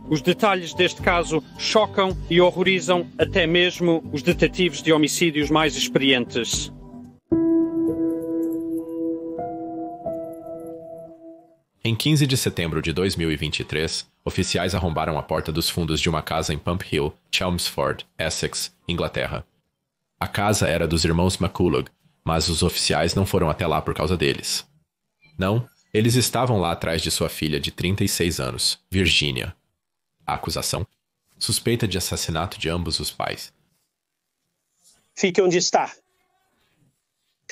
Os detalhes deste caso chocam e horrorizam até mesmo os detetives de homicídios mais experientes. Em 15 de setembro de 2023, oficiais arrombaram a porta dos fundos de uma casa em Pump Hill, Chelmsford, Essex, Inglaterra. A casa era dos irmãos McCulloch, mas os oficiais não foram até lá por causa deles. Não, eles estavam lá atrás de sua filha de 36 anos, Virginia. A acusação? Suspeita de assassinato de ambos os pais. Fique onde está.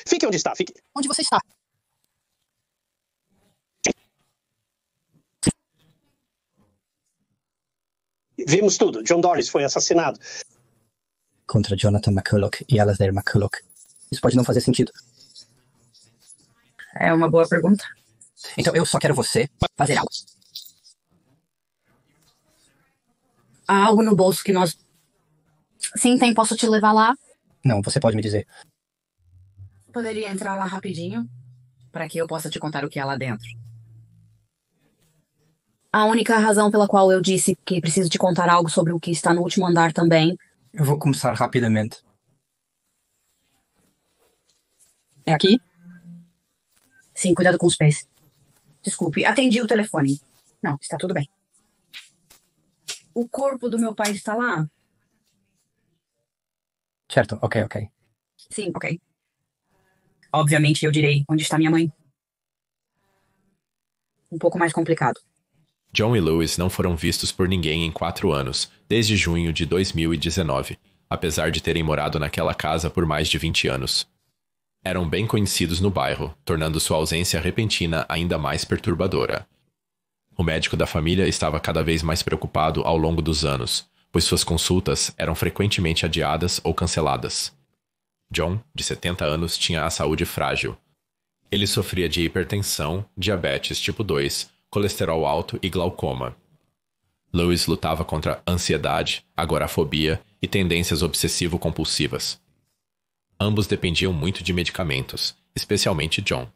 Fique onde está. Fique. Onde você está? Vimos tudo. John Doris foi assassinado. Contra Jonathan McCulloch e Alasdair McCulloch. Isso pode não fazer sentido. É uma boa pergunta. Então eu só quero você fazer algo. Há algo no bolso que nós... Sim, tem. Posso te levar lá? Não, você pode me dizer. Poderia entrar lá rapidinho? Para que eu possa te contar o que há lá dentro. A única razão pela qual eu disse que preciso te contar algo sobre o que está no último andar também... Eu vou começar rapidamente. É aqui? Sim, cuidado com os pés. Desculpe, atendi o telefone. Não, está tudo bem. O corpo do meu pai está lá? Certo, ok. Sim, ok. Obviamente eu direi onde está minha mãe. Um pouco mais complicado. John e Louis não foram vistos por ninguém em 4 anos, desde junho de 2019, apesar de terem morado naquela casa por mais de 20 anos. Eram bem conhecidos no bairro, tornando sua ausência repentina ainda mais perturbadora. O médico da família estava cada vez mais preocupado ao longo dos anos, pois suas consultas eram frequentemente adiadas ou canceladas. John, de 70 anos, tinha a saúde frágil. Ele sofria de hipertensão, diabetes tipo 2, colesterol alto e glaucoma. Louis lutava contra ansiedade, agorafobia e tendências obsessivo-compulsivas. Ambos dependiam muito de medicamentos, especialmente John.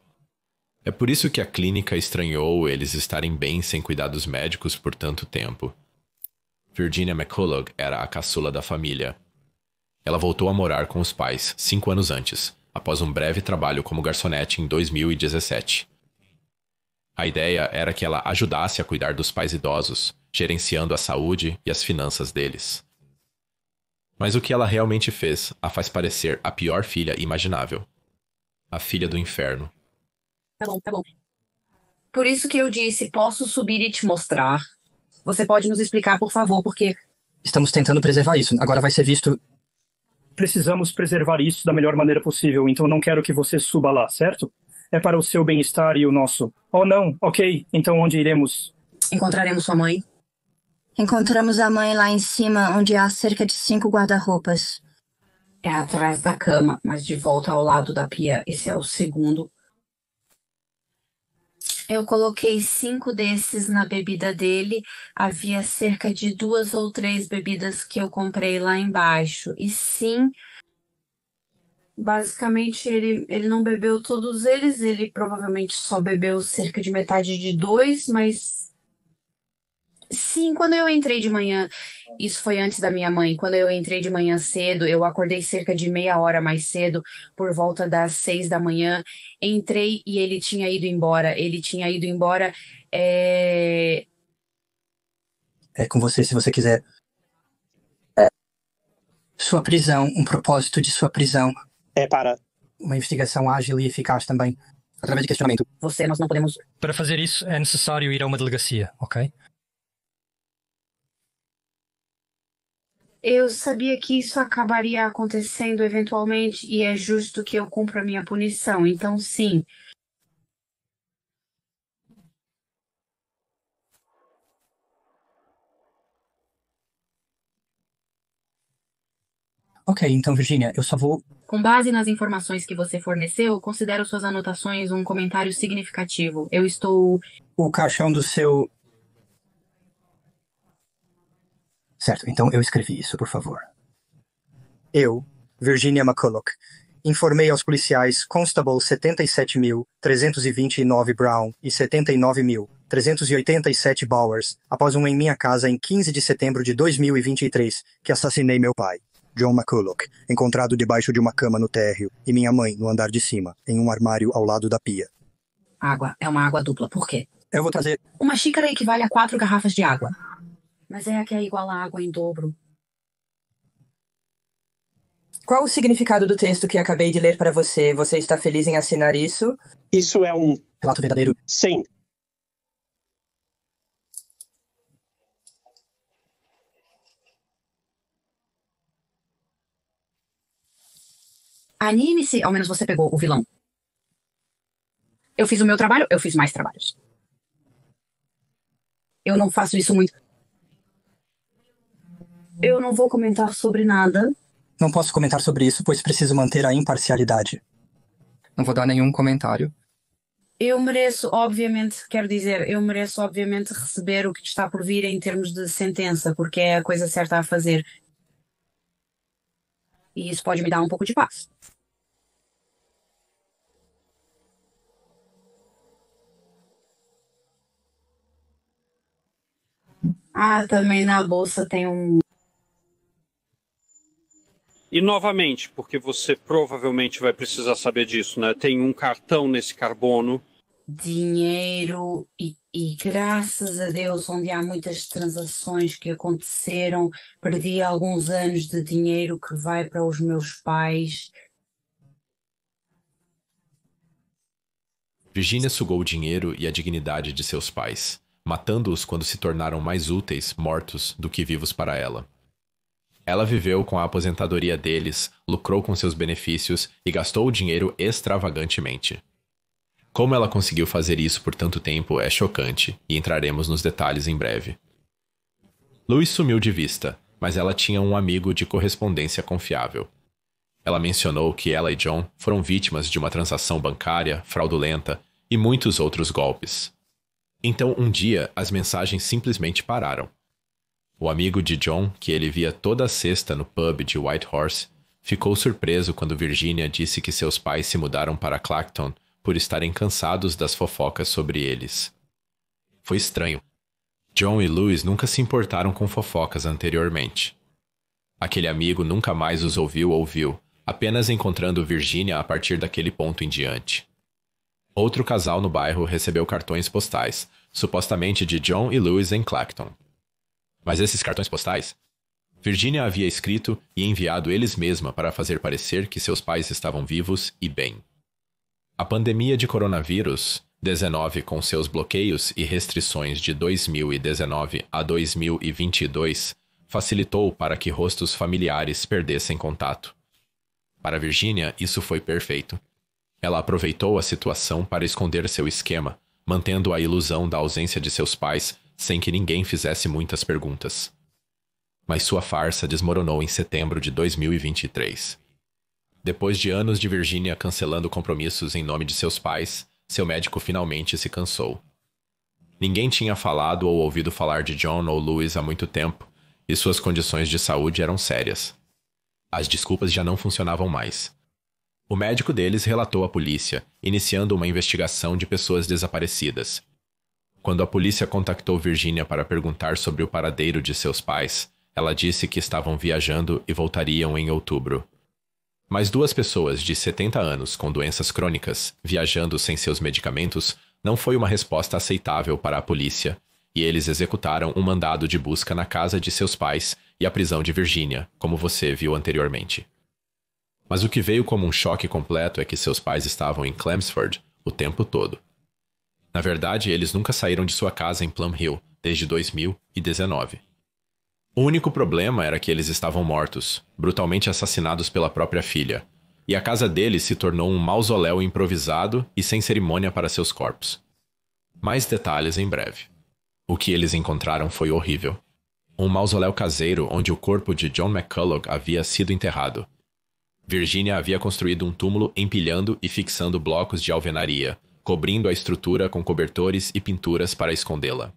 É por isso que a clínica estranhou eles estarem bem sem cuidados médicos por tanto tempo. Virginia McCulloch era a caçula da família. Ela voltou a morar com os pais 5 anos antes, após um breve trabalho como garçonete em 2017. A ideia era que ela ajudasse a cuidar dos pais idosos, gerenciando a saúde e as finanças deles. Mas o que ela realmente fez a faz parecer a pior filha imaginável. A filha do inferno. Tá bom. Por isso que eu disse, posso subir e te mostrar. Você pode nos explicar, por favor, porque... Estamos tentando preservar isso. Agora vai ser visto... Precisamos preservar isso da melhor maneira possível, então não quero que você suba lá, certo? É para o seu bem-estar e o nosso. Oh, não. Ok. Então onde iremos? Encontraremos sua mãe. Encontramos a mãe lá em cima, onde há cerca de 5 guarda-roupas. É atrás da cama, mas de volta ao lado da pia. Esse é o segundo. Eu coloquei 5 desses na bebida dele. Havia cerca de 2 ou 3 bebidas que eu comprei lá embaixo. E sim, basicamente ele não bebeu todos eles. Ele provavelmente só bebeu cerca de metade de 2, mas... Sim, quando eu entrei de manhã, isso foi antes da minha mãe, quando eu entrei de manhã cedo, eu acordei cerca de meia hora mais cedo, por volta das 6 da manhã, entrei e ele tinha ido embora. É com você, se você quiser. Sua prisão, um propósito de sua prisão. É para... Uma investigação ágil e eficaz também, através de questionamento. Nós não podemos... Para fazer isso, é necessário ir a uma delegacia, ok? Eu sabia que isso acabaria acontecendo eventualmente e é justo que eu cumpra a minha punição, então sim. Ok, então, Virginia, eu só vou... Com base nas informações que você forneceu, considero suas anotações um comentário significativo. Eu estou... O caixão do seu... Certo, então eu escrevi isso, por favor. Eu, Virginia McCulloch, informei aos policiais Constable 77.329 Brown e 79.000 387 Bowers, após um em minha casa em 15 de setembro de 2023, que assassinei meu pai, John McCulloch, encontrado debaixo de uma cama no térreo, e minha mãe no andar de cima, em um armário ao lado da pia. Água. É uma água dupla. Por quê? Eu vou trazer... Uma xícara equivale a 4 garrafas de água. Mas é a que é igual a água em dobro. Qual o significado do texto que acabei de ler para você? Você está feliz em assinar isso? Isso é um... Relato verdadeiro. Sim. Anime-se, ao menos você pegou o vilão. Eu fiz o meu trabalho, eu fiz mais trabalhos. Eu não faço isso muito. Eu não vou comentar sobre nada. Não posso comentar sobre isso, pois preciso manter a imparcialidade. Não vou dar nenhum comentário. Eu mereço, obviamente, eu mereço, obviamente, receber o que está por vir em termos de sentença, porque é a coisa certa a fazer. E isso pode me dar um pouco de paz. Também na bolsa tem um... E novamente, porque você provavelmente vai precisar saber disso, né? Tem um cartão nesse carbono. Dinheiro e graças a Deus, onde há muitas transações que aconteceram, perdi alguns anos de dinheiro que vai para os meus pais. Virginia sugou o dinheiro e a dignidade de seus pais, matando-os quando se tornaram mais úteis, mortos, do que vivos para ela. Ela viveu com a aposentadoria deles, lucrou com seus benefícios e gastou o dinheiro extravagantemente. Como ela conseguiu fazer isso por tanto tempo é chocante, e entraremos nos detalhes em breve. Louis sumiu de vista, mas ela tinha um amigo de correspondência confiável. Ela mencionou que ela e John foram vítimas de uma transação bancária, fraudulenta e muitos outros golpes. Então, um dia, as mensagens simplesmente pararam. O amigo de John, que ele via toda sexta no pub de Whitehorse, ficou surpreso quando Virginia disse que seus pais se mudaram para Clacton por estarem cansados das fofocas sobre eles. Foi estranho. John e Louis nunca se importaram com fofocas anteriormente. Aquele amigo nunca mais os ouviu, apenas encontrando Virginia a partir daquele ponto em diante. Outro casal no bairro recebeu cartões postais, supostamente de John e Louis em Clacton. Mas esses cartões postais, Virginia havia escrito e enviado eles mesma para fazer parecer que seus pais estavam vivos e bem. A pandemia de coronavírus, 19 com seus bloqueios e restrições de 2019 a 2022, facilitou para que rostos familiares perdessem contato. Para Virginia, isso foi perfeito. Ela aproveitou a situação para esconder seu esquema, mantendo a ilusão da ausência de seus pais sem que ninguém fizesse muitas perguntas. Mas sua farsa desmoronou em setembro de 2023. Depois de anos de Virginia cancelando compromissos em nome de seus pais, seu médico finalmente se cansou. Ninguém tinha falado ou ouvido falar de John ou Louis há muito tempo, e suas condições de saúde eram sérias. As desculpas já não funcionavam mais. O médico deles relatou à polícia, iniciando uma investigação de pessoas desaparecidas. Quando a polícia contactou Virginia para perguntar sobre o paradeiro de seus pais, ela disse que estavam viajando e voltariam em outubro. Mas 2 pessoas de 70 anos com doenças crônicas, viajando sem seus medicamentos, não foi uma resposta aceitável para a polícia, e eles executaram um mandado de busca na casa de seus pais e a prisão de Virginia, como você viu anteriormente. Mas o que veio como um choque completo é que seus pais estavam em Chelmsford o tempo todo. Na verdade, eles nunca saíram de sua casa em Plum Hill desde 2019. O único problema era que eles estavam mortos, brutalmente assassinados pela própria filha, e a casa deles se tornou um mausoléu improvisado e sem cerimônia para seus corpos. Mais detalhes em breve. O que eles encontraram foi horrível. Um mausoléu caseiro onde o corpo de John McCulloch havia sido enterrado. Virginia havia construído um túmulo empilhando e fixando blocos de alvenaria, cobrindo a estrutura com cobertores e pinturas para escondê-la.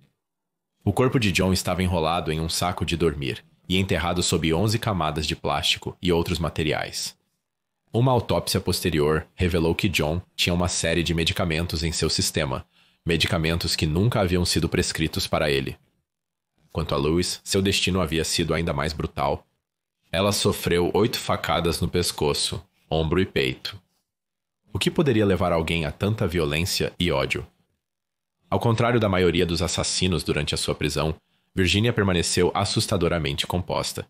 O corpo de John estava enrolado em um saco de dormir e enterrado sob 11 camadas de plástico e outros materiais. Uma autópsia posterior revelou que John tinha uma série de medicamentos em seu sistema, medicamentos que nunca haviam sido prescritos para ele. Quanto a Louis, seu destino havia sido ainda mais brutal. Ela sofreu 8 facadas no pescoço, ombro e peito. O que poderia levar alguém a tanta violência e ódio? Ao contrário da maioria dos assassinos durante a sua prisão, Virginia permaneceu assustadoramente composta.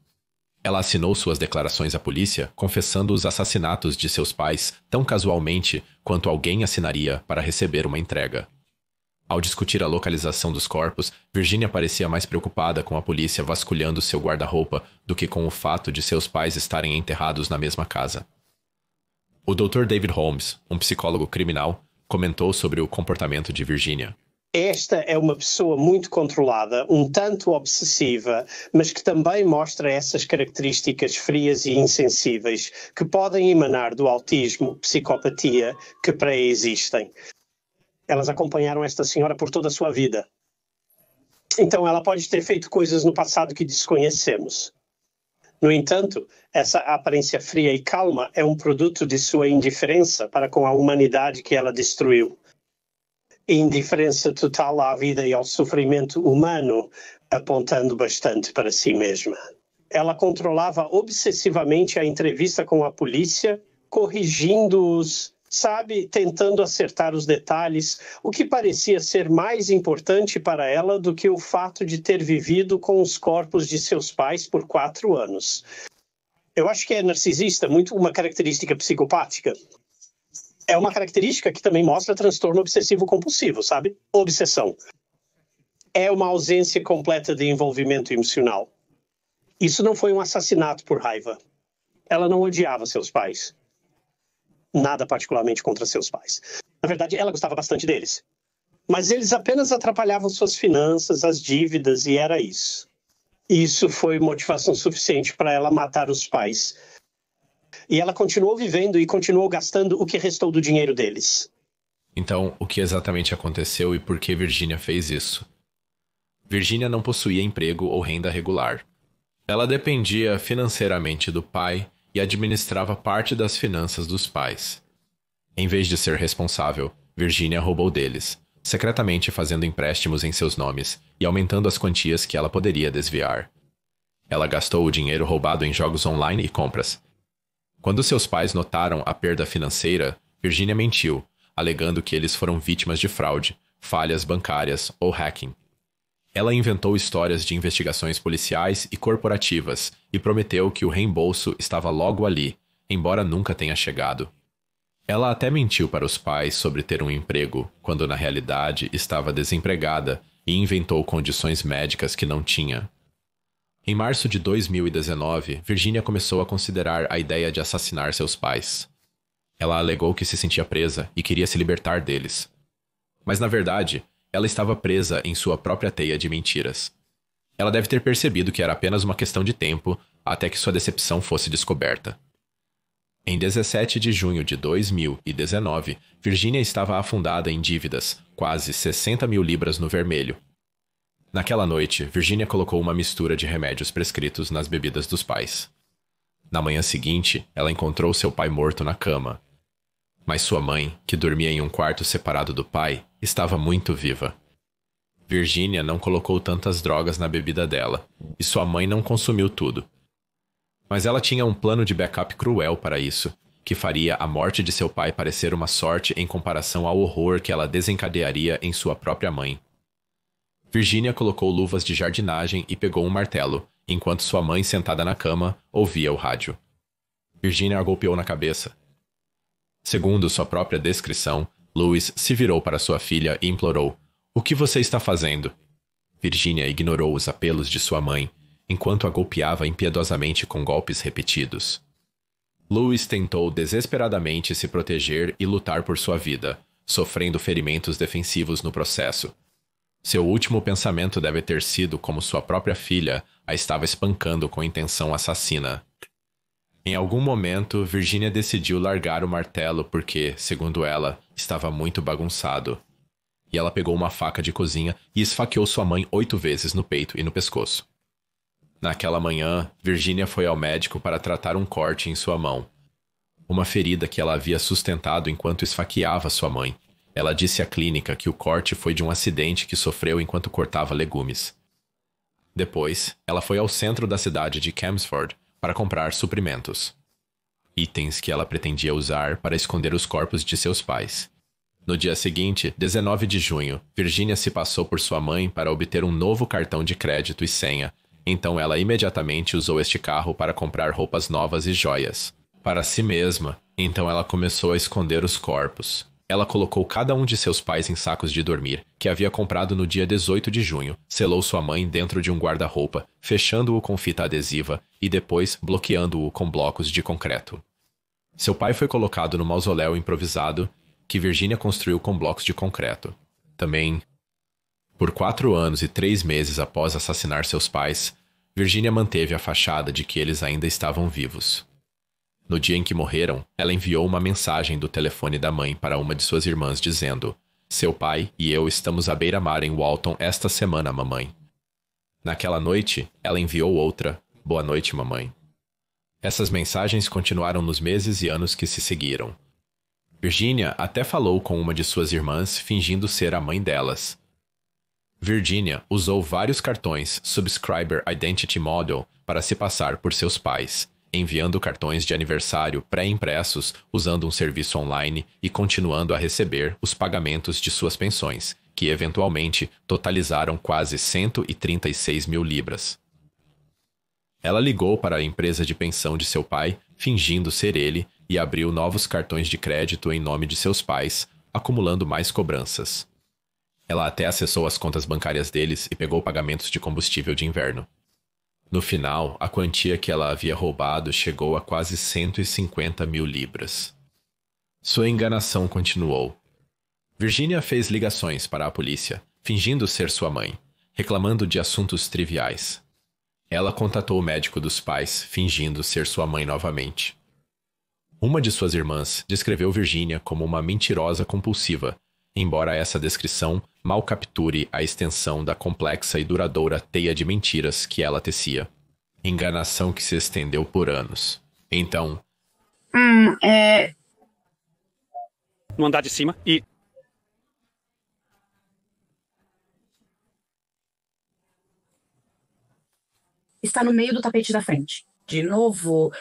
Ela assinou suas declarações à polícia, confessando os assassinatos de seus pais tão casualmente quanto alguém assinaria para receber uma entrega. Ao discutir a localização dos corpos, Virginia parecia mais preocupada com a polícia vasculhando seu guarda-roupa do que com o fato de seus pais estarem enterrados na mesma casa. O Dr. David Holmes, um psicólogo criminal, comentou sobre o comportamento de Virginia. Esta é uma pessoa muito controlada, um tanto obsessiva, mas que também mostra essas características frias e insensíveis que podem emanar do autismo, psicopatia, que pré-existem. Elas acompanharam esta senhora por toda a sua vida. Então ela pode ter feito coisas no passado que desconhecemos. No entanto, essa aparência fria e calma é um produto de sua indiferença para com a humanidade que ela destruiu. Indiferença total à vida e ao sofrimento humano, apontando bastante para si mesma. Ela controlava obsessivamente a entrevista com a polícia, corrigindo-os, tentando acertar os detalhes, o que parecia ser mais importante para ela do que o fato de ter vivido com os corpos de seus pais por 4 anos. Eu acho que é narcisista, muito uma característica psicopática. É uma característica que também mostra transtorno obsessivo-compulsivo, sabe? Obsessão. É uma ausência completa de envolvimento emocional. Isso não foi um assassinato por raiva. Ela não odiava seus pais. Nada particularmente contra seus pais. Na verdade, ela gostava bastante deles. Mas eles apenas atrapalhavam suas finanças, as dívidas, e era isso. Isso foi motivação suficiente para ela matar os pais. E ela continuou vivendo e continuou gastando o que restou do dinheiro deles. Então, o que exatamente aconteceu e por que Virginia fez isso? Virginia não possuía emprego ou renda regular. Ela dependia financeiramente do pai e administrava parte das finanças dos pais. Em vez de ser responsável, Virginia roubou deles, secretamente fazendo empréstimos em seus nomes e aumentando as quantias que ela poderia desviar. Ela gastou o dinheiro roubado em jogos online e compras. Quando seus pais notaram a perda financeira, Virginia mentiu, alegando que eles foram vítimas de fraude, falhas bancárias ou hacking. Ela inventou histórias de investigações policiais e corporativas e prometeu que o reembolso estava logo ali, embora nunca tenha chegado. Ela até mentiu para os pais sobre ter um emprego, quando na realidade estava desempregada, e inventou condições médicas que não tinha. Em março de 2019, Virginia começou a considerar a ideia de assassinar seus pais. Ela alegou que se sentia presa e queria se libertar deles. Mas, na verdade, ela estava presa em sua própria teia de mentiras. Ela deve ter percebido que era apenas uma questão de tempo até que sua decepção fosse descoberta. Em 17 de junho de 2019, Virginia estava afundada em dívidas, quase 60 mil libras no vermelho. Naquela noite, Virginia colocou uma mistura de remédios prescritos nas bebidas dos pais. Na manhã seguinte, ela encontrou seu pai morto na cama. Mas sua mãe, que dormia em um quarto separado do pai, estava muito viva. Virginia não colocou tantas drogas na bebida dela, e sua mãe não consumiu tudo. Mas ela tinha um plano de backup cruel para isso, que faria a morte de seu pai parecer uma sorte em comparação ao horror que ela desencadearia em sua própria mãe. Virginia colocou luvas de jardinagem e pegou um martelo, enquanto sua mãe, sentada na cama, ouvia o rádio. Virginia a golpeou na cabeça. Segundo sua própria descrição, Louis se virou para sua filha e implorou: "O que você está fazendo?" Virginia ignorou os apelos de sua mãe, enquanto a golpeava impiedosamente com golpes repetidos. Louis tentou desesperadamente se proteger e lutar por sua vida, sofrendo ferimentos defensivos no processo. Seu último pensamento deve ter sido como sua própria filha a estava espancando com intenção assassina. Em algum momento, Virginia decidiu largar o martelo porque, segundo ela, estava muito bagunçado. E ela pegou uma faca de cozinha e esfaqueou sua mãe 8 vezes no peito e no pescoço. Naquela manhã, Virginia foi ao médico para tratar um corte em sua mão. Uma ferida que ela havia sustentado enquanto esfaqueava sua mãe, Ela disse à clínica que o corte foi de um acidente que sofreu enquanto cortava legumes. Depois, ela foi ao centro da cidade de Chelmsford para comprar suprimentos. Itens que ela pretendia usar para esconder os corpos de seus pais. No dia seguinte, 19 de junho, Virginia se passou por sua mãe para obter um novo cartão de crédito e senha. Então ela imediatamente usou este carro para comprar roupas novas e joias. Para si mesma, então ela começou a esconder os corpos. Ela colocou cada um de seus pais em sacos de dormir, que havia comprado no dia 18 de junho, selou sua mãe dentro de um guarda-roupa, fechando-o com fita adesiva e depois bloqueando-o com blocos de concreto. Seu pai foi colocado no mausoléu improvisado que Virginia construiu com blocos de concreto. Também, por 4 anos e 3 meses após assassinar seus pais, Virginia manteve a fachada de que eles ainda estavam vivos. No dia em que morreram, ela enviou uma mensagem do telefone da mãe para uma de suas irmãs dizendo: "Seu pai e eu estamos à beira-mar em Walton esta semana, mamãe." Naquela noite, ela enviou outra: "Boa noite, mamãe." Essas mensagens continuaram nos meses e anos que se seguiram. Virginia até falou com uma de suas irmãs, fingindo ser a mãe delas. Virginia usou vários cartões Subscriber Identity Model para se passar por seus pais, enviando cartões de aniversário pré-impressos usando um serviço online e continuando a receber os pagamentos de suas pensões, que eventualmente totalizaram quase 136 mil libras. Ela ligou para a empresa de pensão de seu pai, fingindo ser ele, e abriu novos cartões de crédito em nome de seus pais, acumulando mais cobranças. Ela até acessou as contas bancárias deles e pegou pagamentos de combustível de inverno. No final, a quantia que ela havia roubado chegou a quase 150 mil libras. Sua enganação continuou. Virginia fez ligações para a polícia, fingindo ser sua mãe, reclamando de assuntos triviais. Ela contatou o médico dos pais, fingindo ser sua mãe novamente. Uma de suas irmãs descreveu Virginia como uma mentirosa compulsiva, embora essa descrição mal capture a extensão da complexa e duradoura teia de mentiras que ela tecia. Enganação que se estendeu por anos. Então... No andar de cima e... Está no meio do tapete da frente. De novo,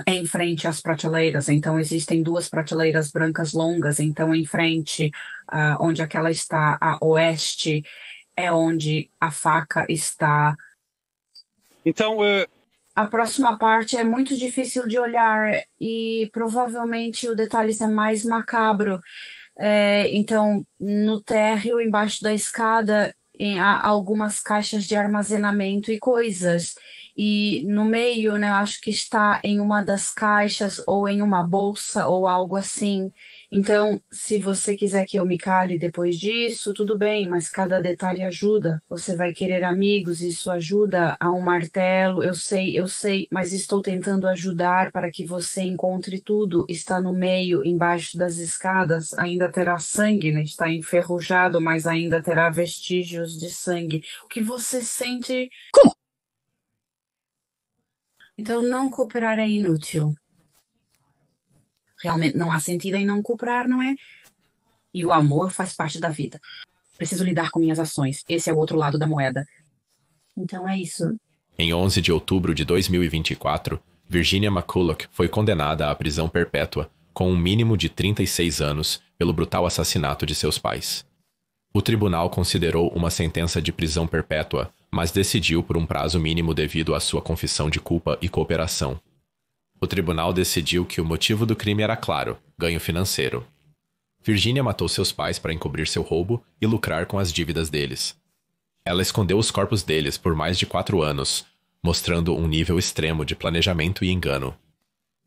em frente às prateleiras. Então, existem 2 prateleiras brancas longas. Então, em frente, onde aquela está a oeste, é onde a faca está. Então, A próxima parte é muito difícil de olhar e provavelmente o detalhe é mais macabro. Então, no térreo, embaixo da escada, há algumas caixas de armazenamento e coisas. E no meio, né, acho que está em uma das caixas ou em uma bolsa ou algo assim. Então, se você quiser que eu me cale depois disso, tudo bem, mas cada detalhe ajuda. Você vai querer amigos, isso ajuda a um martelo. Eu sei, mas estou tentando ajudar para que você encontre tudo. Está no meio, embaixo das escadas, ainda terá sangue, né? Está enferrujado, mas ainda terá vestígios de sangue. O que você sente... Como? Então, não cooperar é inútil. Realmente não há sentido em não cooperar, não é? E o amor faz parte da vida. Preciso lidar com minhas ações. Esse é o outro lado da moeda. Então é isso. Em 11 de outubro de 2024, Virginia McCulloch foi condenada à prisão perpétua, com um mínimo de 36 anos, pelo brutal assassinato de seus pais. O tribunal considerou uma sentença de prisão perpétua, mas decidiu por um prazo mínimo devido à sua confissão de culpa e cooperação. O tribunal decidiu que o motivo do crime era claro: ganho financeiro. Virginia matou seus pais para encobrir seu roubo e lucrar com as dívidas deles. Ela escondeu os corpos deles por mais de 4 anos, mostrando um nível extremo de planejamento e engano.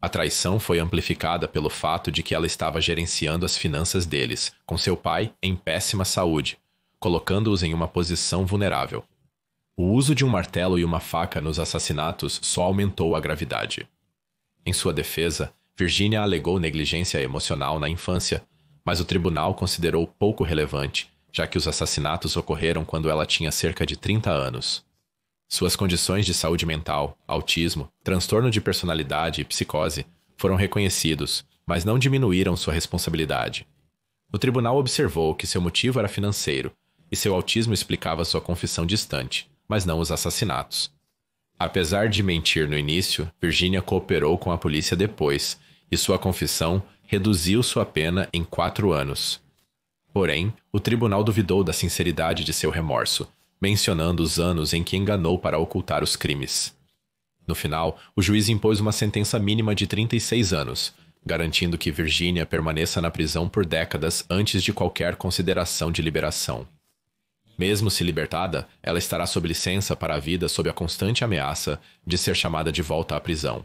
A traição foi amplificada pelo fato de que ela estava gerenciando as finanças deles, com seu pai em péssima saúde, colocando-os em uma posição vulnerável. O uso de um martelo e uma faca nos assassinatos só aumentou a gravidade. Em sua defesa, Virginia alegou negligência emocional na infância, mas o tribunal considerou pouco relevante, já que os assassinatos ocorreram quando ela tinha cerca de 30 anos. Suas condições de saúde mental, autismo, transtorno de personalidade e psicose foram reconhecidos, mas não diminuíram sua responsabilidade. O tribunal observou que seu motivo era financeiro e seu autismo explicava sua confissão distante, mas não os assassinatos. Apesar de mentir no início, Virginia cooperou com a polícia depois e sua confissão reduziu sua pena em 4 anos. Porém, o tribunal duvidou da sinceridade de seu remorso, mencionando os anos em que enganou para ocultar os crimes. No final, o juiz impôs uma sentença mínima de 36 anos, garantindo que Virginia permaneça na prisão por décadas antes de qualquer consideração de liberação. Mesmo se libertada, ela estará sob licença para a vida sob a constante ameaça de ser chamada de volta à prisão.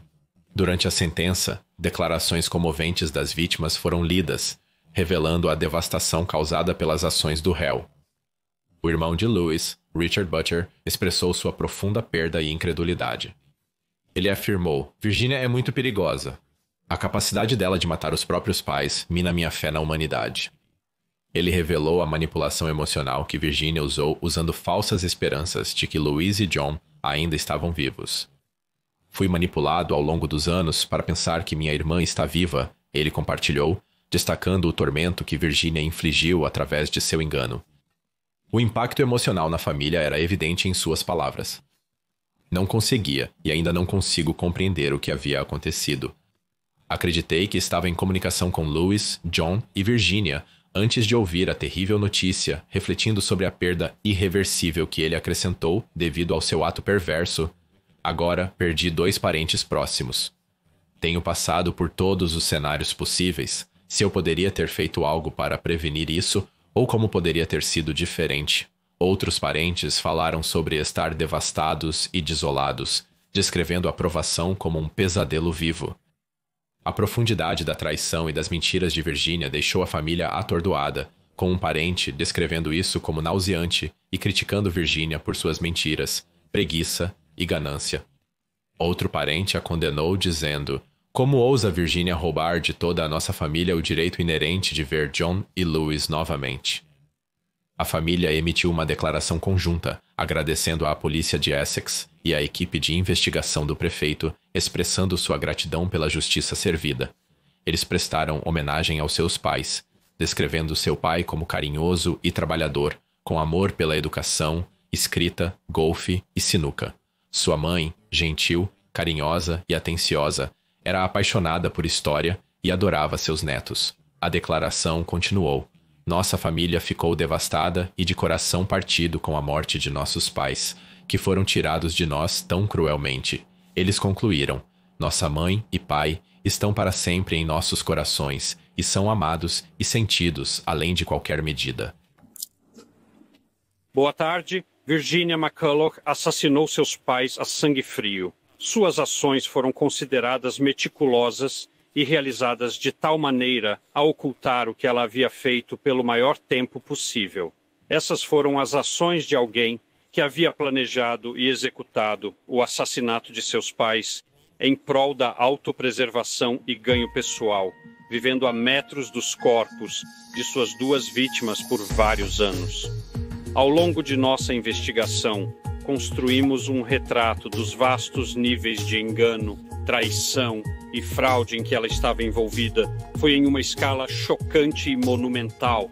Durante a sentença, declarações comoventes das vítimas foram lidas, revelando a devastação causada pelas ações do réu. O irmão de Lewis, Richard Butcher, expressou sua profunda perda e incredulidade. Ele afirmou: Virginia é muito perigosa. A capacidade dela de matar os próprios pais mina minha fé na humanidade. Ele revelou a manipulação emocional que Virginia usou usando falsas esperanças de que Louise e John ainda estavam vivos. Fui manipulado ao longo dos anos para pensar que minha irmã está viva, ele compartilhou, destacando o tormento que Virginia infligiu através de seu engano. O impacto emocional na família era evidente em suas palavras. Não conseguia e ainda não consigo compreender o que havia acontecido. Acreditei que estava em comunicação com Lewis, John e Virginia antes de ouvir a terrível notícia, refletindo sobre a perda irreversível que ele acrescentou devido ao seu ato perverso. Agora perdi 2 parentes próximos. Tenho passado por todos os cenários possíveis. Se eu poderia ter feito algo para prevenir isso, ou como poderia ter sido diferente. Outros parentes falaram sobre estar devastados e desolados, descrevendo a provação como um pesadelo vivo. A profundidade da traição e das mentiras de Virginia deixou a família atordoada, com um parente descrevendo isso como nauseante e criticando Virginia por suas mentiras, preguiça e ganância. Outro parente a condenou dizendo: como ousa Virginia roubar de toda a nossa família o direito inerente de ver John e Lewis novamente? A família emitiu uma declaração conjunta, agradecendo à polícia de Essex e à equipe de investigação do prefeito, expressando sua gratidão pela justiça servida. Eles prestaram homenagem aos seus pais, descrevendo seu pai como carinhoso e trabalhador, com amor pela educação, escrita, golfe e sinuca. Sua mãe, gentil, carinhosa e atenciosa, era apaixonada por história e adorava seus netos. A declaração continuou: nossa família ficou devastada e de coração partido com a morte de nossos pais, que foram tirados de nós tão cruelmente. Eles concluíram: nossa mãe e pai estão para sempre em nossos corações e são amados e sentidos além de qualquer medida. Boa tarde. Virginia McCulloch assassinou seus pais a sangue frio. Suas ações foram consideradas meticulosas e realizadas de tal maneira a ocultar o que ela havia feito pelo maior tempo possível. Essas foram as ações de alguém que havia planejado e executado o assassinato de seus pais em prol da autopreservação e ganho pessoal, vivendo a metros dos corpos de suas 2 vítimas por vários anos. Ao longo de nossa investigação, construímos um retrato dos vastos níveis de engano, traição e fraude em que ela estava envolvida. Foi em uma escala chocante e monumental.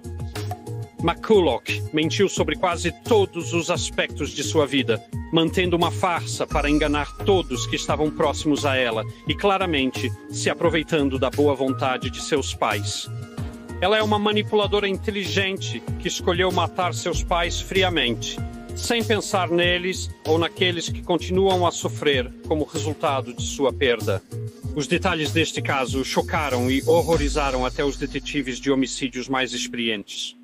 McCulloch mentiu sobre quase todos os aspectos de sua vida, mantendo uma farsa para enganar todos que estavam próximos a ela e claramente se aproveitando da boa vontade de seus pais. Ela é uma manipuladora inteligente que escolheu matar seus pais friamente, sem pensar neles ou naqueles que continuam a sofrer como resultado de sua perda. Os detalhes deste caso chocaram e horrorizaram até os detetives de homicídios mais experientes.